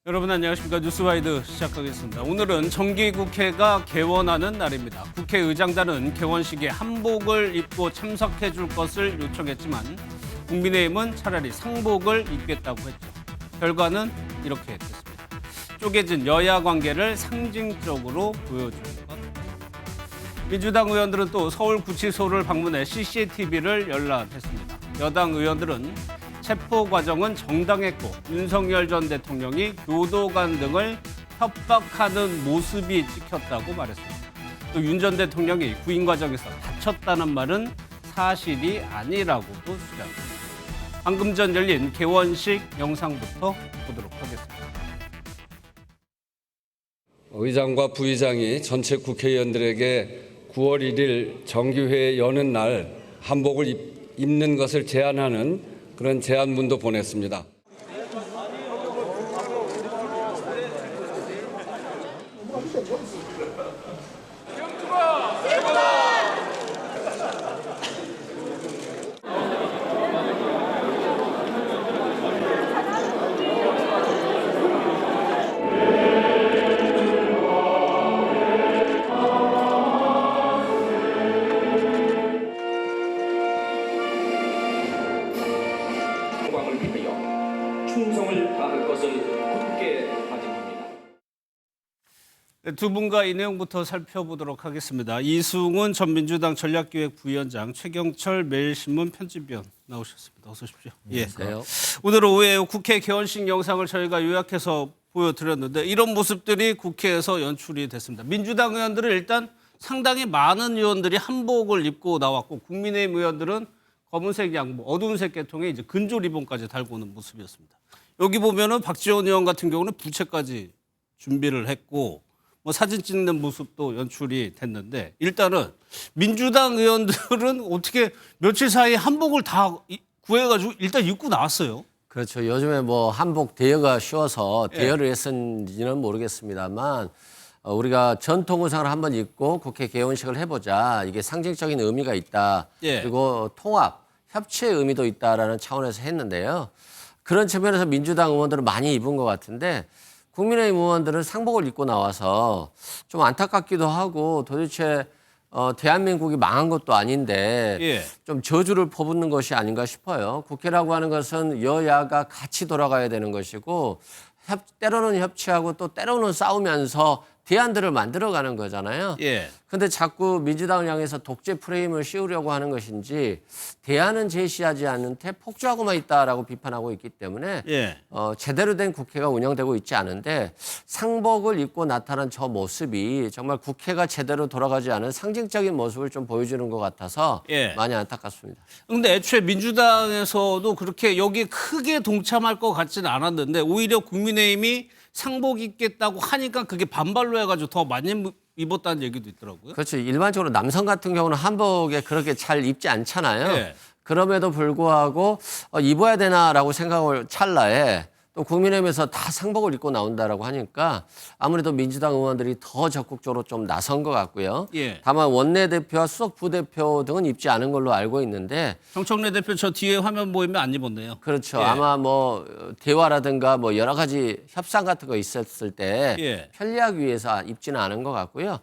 여러분 안녕하십니까. 뉴스와이드 시작하겠습니다. 오늘은 정기국회가 개원하는 날입니다. 국회의장단은 개원식에 한복을 입고 참석해 줄 것을 요청했지만 국민의힘은 차라리 상복을 입겠다고 했죠. 결과는 이렇게 됐습니다. 쪼개진 여야 관계를 상징적으로 보여준 것 같습니다. 민주당 의원들은 또 서울구치소를 방문해 CCTV를 열람했습니다. 여당 의원들은 체포 과정은 정당했고 윤석열 전 대통령이 교도관 등을 협박하는 모습이 찍혔다고 말했습니다. 또 윤 전 대통령이 구인 과정에서 다쳤다는 말은 사실이 아니라고도 주장했습니다. 방금 전 열린 개원식 영상부터 보도록 하겠습니다. 의장과 부의장이 전체 국회의원들에게 9월 1일 정기회의 여는 날 한복을 입는 것을 제안하는 그런 제안문도 보냈습니다. 충성을 다할 것을 굳게 다짐합니다. 두 분과 이 내용부터 살펴보도록 하겠습니다. 이승훈 전 민주당 전략기획부위원장, 최경철 매일신문 편집위원 나오셨습니다. 어서 오십시오. 안녕하세요. 오늘 오후에 국회 개원식 영상을 저희가 요약해서 보여드렸는데 이런 모습들이 국회에서 연출이 됐습니다. 민주당 의원들은 일단 상당히 많은 의원들이 한복을 입고 나왔고 국민의힘 의원들은 검은색 양복, 어두운색 계통에 이제 근조 리본까지 달고 오는 모습이었습니다. 여기 보면은 박지원 의원 같은 경우는 부채까지 준비를 했고 뭐 사진 찍는 모습도 연출이 됐는데 일단은 민주당 의원들은 어떻게 며칠 사이에 한복을 다 구해가지고 일단 입고 나왔어요. 그렇죠. 요즘에 뭐 한복 대여가 쉬워서 대여를 했는지는 모르겠습니다만 우리가 전통 의상을 한번 입고 국회 개원식을 해보자. 이게 상징적인 의미가 있다. 그리고 통합, 협치의 의미도 있다라는 차원에서 했는데요. 그런 측면에서 민주당 의원들은 많이 입은 것 같은데 국민의힘 의원들은 상복을 입고 나와서 좀 안타깝기도 하고 도대체 대한민국이 망한 것도 아닌데 좀 저주를 퍼붓는 것이 아닌가 싶어요. 국회라고 하는 것은 여야가 같이 돌아가야 되는 것이고 때로는 협치하고 또 때로는 싸우면서 대안들을 만들어가는 거잖아요. 그런데 자꾸 민주당을 향해서 독재 프레임을 씌우려고 하는 것인지 대안은 제시하지 않는 채 폭주하고만 있다라고 비판하고 있기 때문에 제대로 된 국회가 운영되고 있지 않은데 상복을 입고 나타난 저 모습이 정말 국회가 제대로 돌아가지 않은 상징적인 모습을 좀 보여주는 것 같아서 많이 안타깝습니다. 그런데 애초에 민주당에서도 그렇게 여기에 크게 동참할 것 같지는 않았는데 오히려 국민의힘이 상복 입겠다고 하니까 그게 반발로 해가지고 더 많이 입었다는 얘기도 있더라고요. 그렇죠. 일반적으로 남성 같은 경우는 한복에 그렇게 잘 입지 않잖아요. 그럼에도 불구하고 입어야 되나라고 생각을 찰나에 또 국민의힘에서 다 상복을 입고 나온다라고 하니까 아무래도 민주당 의원들이 더 적극적으로 좀 나선 것 같고요. 다만 원내대표와 수석 부대표 등은 입지 않은 걸로 알고 있는데 정청래 대표 저 뒤에 화면 보이면 안 입었네요. 그렇죠. 아마 뭐 대화라든가 뭐 여러 가지 협상 같은 거 있었을 때 편리하기 위해서 입지는 않은 것 같고요.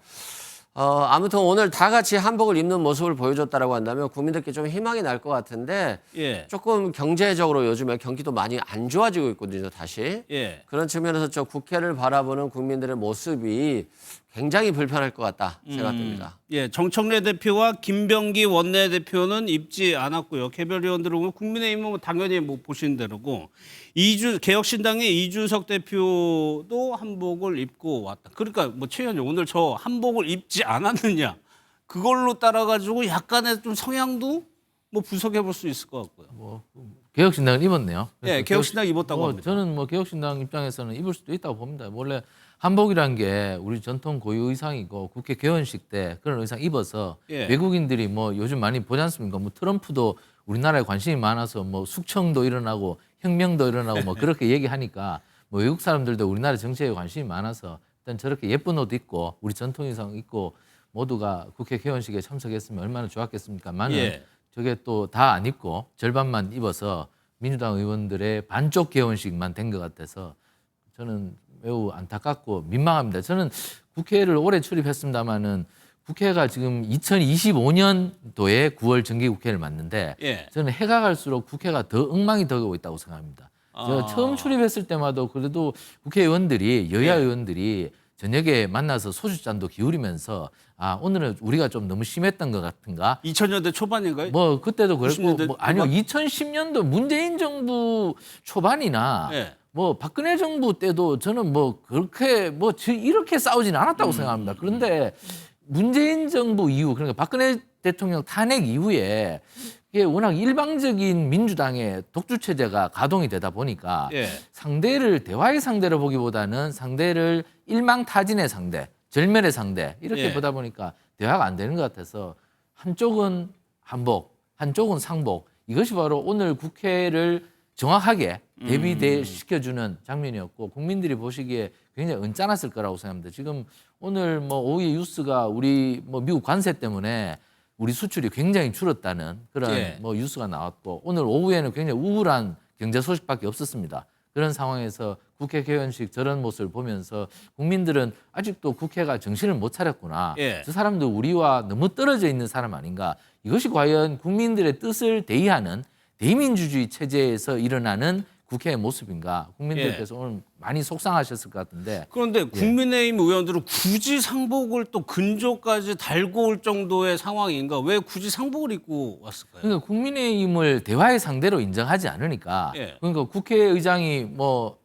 아무튼 오늘 다 같이 한복을 입는 모습을 보여줬다라고 한다면 국민들께 좀 희망이 날 것 같은데 조금 경제적으로 요즘에 경기도 많이 안 좋아지고 있거든요, 다시. 그런 측면에서 저 국회를 바라보는 국민들의 모습이 굉장히 불편할 것 같다 생각됩니다. 정청래 대표와 김병기 원내대표는 입지 않았고요. 개별 의원들은 국민의힘은 당연히 뭐 보신 대로고 개혁신당의 이준석 대표도 한복을 입고 왔다. 그러니까 뭐 최 의원님 오늘 저 한복을 입지 않았느냐 그걸로 따라가지고 약간의 좀 성향도 뭐 분석해 볼 수 있을 것 같고요. 뭐 개혁신당은 입었네요. 개혁신당 입었다고 합니다. 저는 뭐 개혁신당 입장에서는 입을 수도 있다고 봅니다. 원래 한복이란 게 우리 전통 고유 의상이고 국회 개원식 때 그런 의상 입어서 외국인들이 뭐 요즘 많이 보지 않습니까? 뭐 트럼프도 우리나라에 관심이 많아서 뭐 숙청도 일어나고 혁명도 일어나고 뭐 그렇게 얘기하니까 뭐 외국 사람들도 우리나라 정치에 관심이 많아서 일단 저렇게 예쁜 옷 입고 우리 전통 의상 입고 모두가 국회 개원식에 참석했으면 얼마나 좋았겠습니까만은 저게 또 다 안 입고 절반만 입어서 민주당 의원들의 반쪽 개원식만 된 것 같아서 저는 매우 안타깝고 민망합니다. 저는 국회를 오래 출입했습니다마는 국회가 지금 2025년도에 9월 정기국회를 맞는데 예. 저는 해가 갈수록 국회가 더 엉망이 되고 있다고 생각합니다. 제가 처음 출입했을 때마다 그래도 국회의원들이 여야 예. 의원들이 저녁에 만나서 소주잔도 기울이면서 아 오늘은 우리가 좀 너무 심했던 것 같은가 2000년대 초반인가요? 뭐 그때도 그랬고 90년대 뭐 아니요 후반? 2010년도 문재인 정부 초반이나 예. 뭐 박근혜 정부 때도 저는 뭐 그렇게 뭐 이렇게 싸우지는 않았다고 생각합니다. 그런데 문재인 정부 이후 그러니까 박근혜 대통령 탄핵 이후에 이게 워낙 일방적인 민주당의 독주 체제가 가동이 되다 보니까 예. 상대를 대화의 상대로 보기보다는 상대를 일망타진의 상대, 절멸의 상대 이렇게 예. 보다 보니까 대화가 안 되는 것 같아서 한쪽은 한복, 한쪽은 상복 이것이 바로 오늘 국회를 정확하게 대비시켜주는 장면이었고 국민들이 보시기에 굉장히 언짢았을 거라고 생각합니다. 지금 오늘 뭐 오후에 뉴스가 우리 뭐 미국 관세 때문에 우리 수출이 굉장히 줄었다는 그런 예. 뭐 뉴스가 나왔고 오늘 오후에는 굉장히 우울한 경제 소식밖에 없었습니다. 그런 상황에서 국회 개원식 저런 모습을 보면서 국민들은 아직도 국회가 정신을 못 차렸구나. 예. 저 사람도 우리와 너무 떨어져 있는 사람 아닌가. 이것이 과연 국민들의 뜻을 대의하는 대민주주의 체제에서 일어나는 국회의 모습인가. 국민들께서 오늘 많이 속상하셨을 것 같은데. 그런데 국민의힘 의원들은 굳이 상복을 또 근조까지 달고 올 정도의 상황인가? 왜 굳이 상복을 입고 왔을까요? 그러니까 국민의힘을 대화의 상대로 인정하지 않으니까. 예. 그러니까 국회의장이 뭐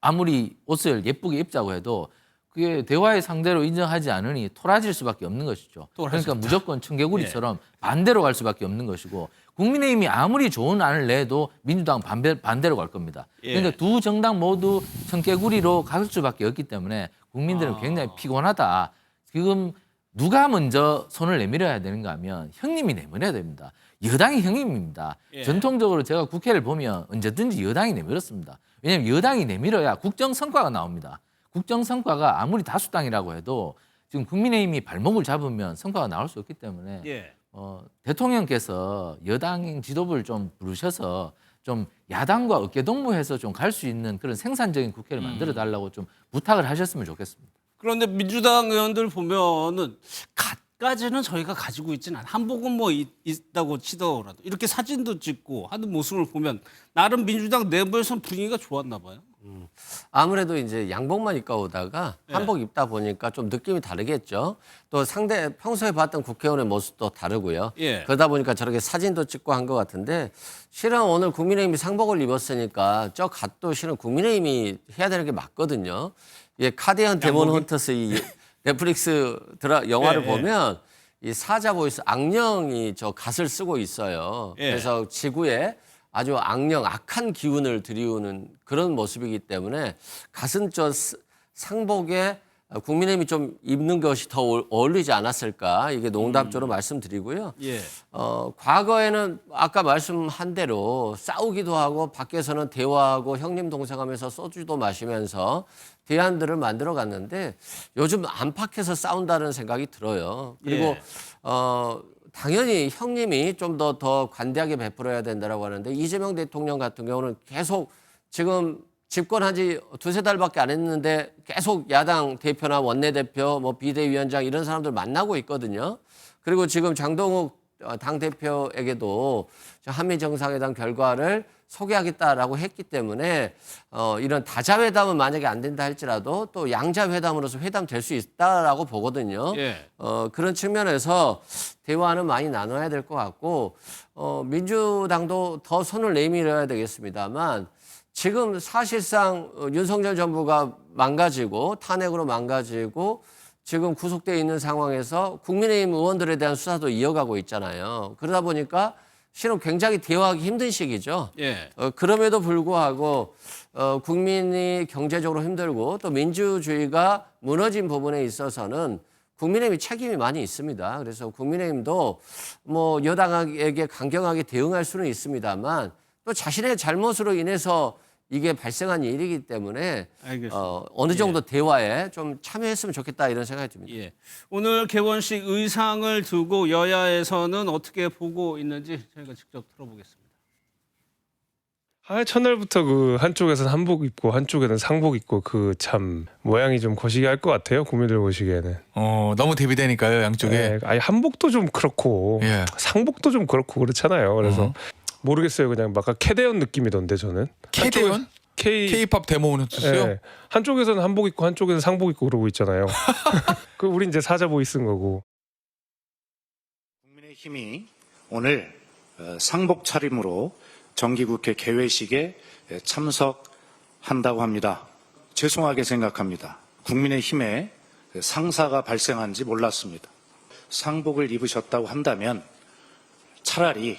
아무리 옷을 예쁘게 입자고 해도 그게 대화의 상대로 인정하지 않으니 토라질 수밖에 없는 것이죠. 그러니까 무조건 청개구리처럼 반대로 갈 수밖에 없는 것이고 국민의힘이 아무리 좋은 안을 내도 민주당 반대로 갈 겁니다. 예. 그러니까 두 정당 모두 청개구리로 갈 수밖에 없기 때문에 국민들은 굉장히 피곤하다. 지금 누가 먼저 손을 내밀어야 되는가 하면 형님이 내밀어야 됩니다. 여당이 형님입니다. 예. 전통적으로 제가 국회를 보면 언제든지 여당이 내밀었습니다. 왜냐하면 여당이 내밀어야 국정 성과가 나옵니다. 국정 성과가 아무리 다수당이라고 해도 지금 국민의힘이 발목을 잡으면 성과가 나올 수 없기 때문에 예. 대통령께서 여당 지도부를 좀 부르셔서 좀 야당과 어깨동무해서 좀 갈 수 있는 그런 생산적인 국회를 만들어 달라고 좀 부탁을 하셨으면 좋겠습니다. 그런데 민주당 의원들 보면은 갓까지는 저희가 가지고 있지는 않아. 한복은 뭐 있다고 치더라도 이렇게 사진도 찍고 하는 모습을 보면 나름 민주당 내부에선 분위기가 좋았나 봐요. 아무래도 이제 양복만 입고 오다가 예. 한복 입다 보니까 좀 느낌이 다르겠죠. 또 상대 평소에 봤던 국회의원의 모습도 다르고요. 예. 그러다 보니까 저렇게 사진도 찍고 한 것 같은데 실은 오늘 국민의힘이 상복을 입었으니까 저 갓도 실은 국민의힘이 해야 되는 게 맞거든요. 예, 카디언 데몬 헌터스 이 넷플릭스 영화를 예, 예. 보면 이 사자 보이스 악령이 저 갓을 쓰고 있어요. 예. 그래서 지구에 아주 악한 기운을 들이우는 그런 모습이기 때문에 갓은 저 상복에 국민의힘이 좀 입는 것이 더 어울리지 않았을까 이게 농담조로 말씀드리고요. 예. 과거에는 아까 말씀한 대로 싸우기도 하고 밖에서는 대화하고 형님 동생하면서 소주도 마시면서 대안들을 만들어 갔는데 요즘 안팎에서 싸운다는 생각이 들어요. 그리고 예. 당연히 형님이 좀 더 관대하게 베풀어야 된다라고 하는데 이재명 대통령 같은 경우는 계속 지금 집권한 지 두세 달밖에 안 했는데 계속 야당 대표나 원내대표, 뭐 비대위원장 이런 사람들 만나고 있거든요. 그리고 지금 장동욱 당대표에게도 한미 정상회담 결과를 소개하겠다라고 했기 때문에 이런 다자회담은 만약에 안 된다 할지라도 또 양자회담으로서 회담될 수 있다라고 보거든요. 예. 그런 측면에서 대화는 많이 나눠야 될 것 같고 민주당도 더 손을 내밀어야 되겠습니다만 지금 사실상 윤석열 정부가 망가지고 탄핵으로 망가지고 지금 구속되어 있는 상황에서 국민의힘 의원들에 대한 수사도 이어가고 있잖아요. 그러다 보니까 실은 굉장히 대화하기 힘든 시기죠. 예. 그럼에도 불구하고 국민이 경제적으로 힘들고 또 민주주의가 무너진 부분에 있어서는 국민의힘이 책임이 많이 있습니다. 그래서 국민의힘도 뭐 여당에게 강경하게 대응할 수는 있습니다만 또 자신의 잘못으로 인해서 이게 발생한 일이기 때문에 알겠습니다. 어느 정도 대화에 좀 참여했으면 좋겠다 이런 생각이 듭니다. 예. 오늘 개원식 의상을 두고 여야에서는 어떻게 보고 있는지 저희가 직접 들어보겠습니다. 첫날부터 그 한쪽에서는 한복 입고 한쪽에는 상복 입고 그 참 모양이 좀 거시기 할 것 같아요. 국민들 보시기에는. 너무 대비되니까요, 양쪽에. 네, 아니 한복도 좀 그렇고 예. 상복도 좀 그렇고 그렇잖아요. 그래서 모르겠어요. 그냥 막 캐대언 느낌이던데 저는. K대원? K-팝 데모는 했었어요? 네, 한쪽에서는 한복 입고 한쪽에는 상복 입고 그러고 있잖아요. 그 우리 이제 사자보이 쓴 거고. 국민의힘이 오늘 상복 차림으로 정기국회 개회식에 참석한다고 합니다. 죄송하게 생각합니다. 국민의힘에 상사가 발생한지 몰랐습니다. 상복을 입으셨다고 한다면 차라리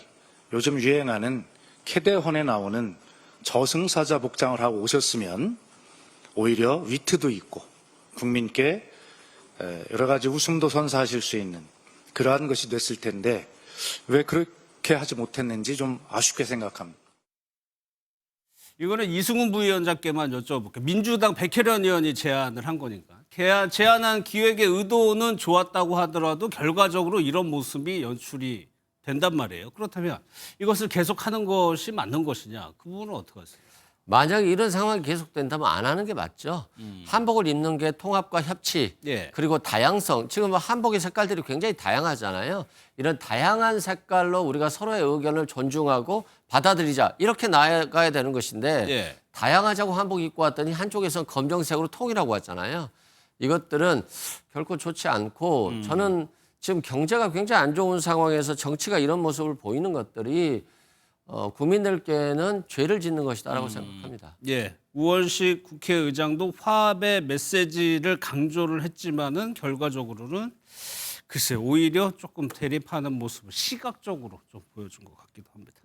요즘 유행하는 캐대헌에 나오는 저승사자 복장을 하고 오셨으면 오히려 위트도 있고 국민께 여러 가지 웃음도 선사하실 수 있는 그러한 것이 됐을 텐데 왜 그렇게 하지 못했는지 좀 아쉽게 생각합니다. 이거는 이승훈 부위원장께만 여쭤볼게요. 민주당 백혜련 의원이 제안을 한 거니까. 제안한 기획의 의도는 좋았다고 하더라도 결과적으로 이런 모습이 연출이 된단 말이에요. 그렇다면 이것을 계속하는 것이 맞는 것이냐? 그 부분은 어떻게 하세요? 만약에 이런 상황이 계속된다면 안 하는 게 맞죠. 한복을 입는 게 통합과 협치, 예. 그리고 다양성. 지금 한복의 색깔들이 굉장히 다양하잖아요. 이런 다양한 색깔로 우리가 서로의 의견을 존중하고 받아들이자. 이렇게 나아가야 되는 것인데 예. 다양하자고 한복 입고 왔더니 한쪽에서는 검정색으로 통일하고 왔잖아요. 이것들은 결코 좋지 않고 저는 지금 경제가 굉장히 안 좋은 상황에서 정치가 이런 모습을 보이는 것들이 국민들께는 죄를 짓는 것이다라고 생각합니다. 예, 우원식 국회의장도 화합의 메시지를 강조를 했지만은 결과적으로는 글쎄 오히려 조금 대립하는 모습을 시각적으로 좀 보여준 것 같기도 합니다.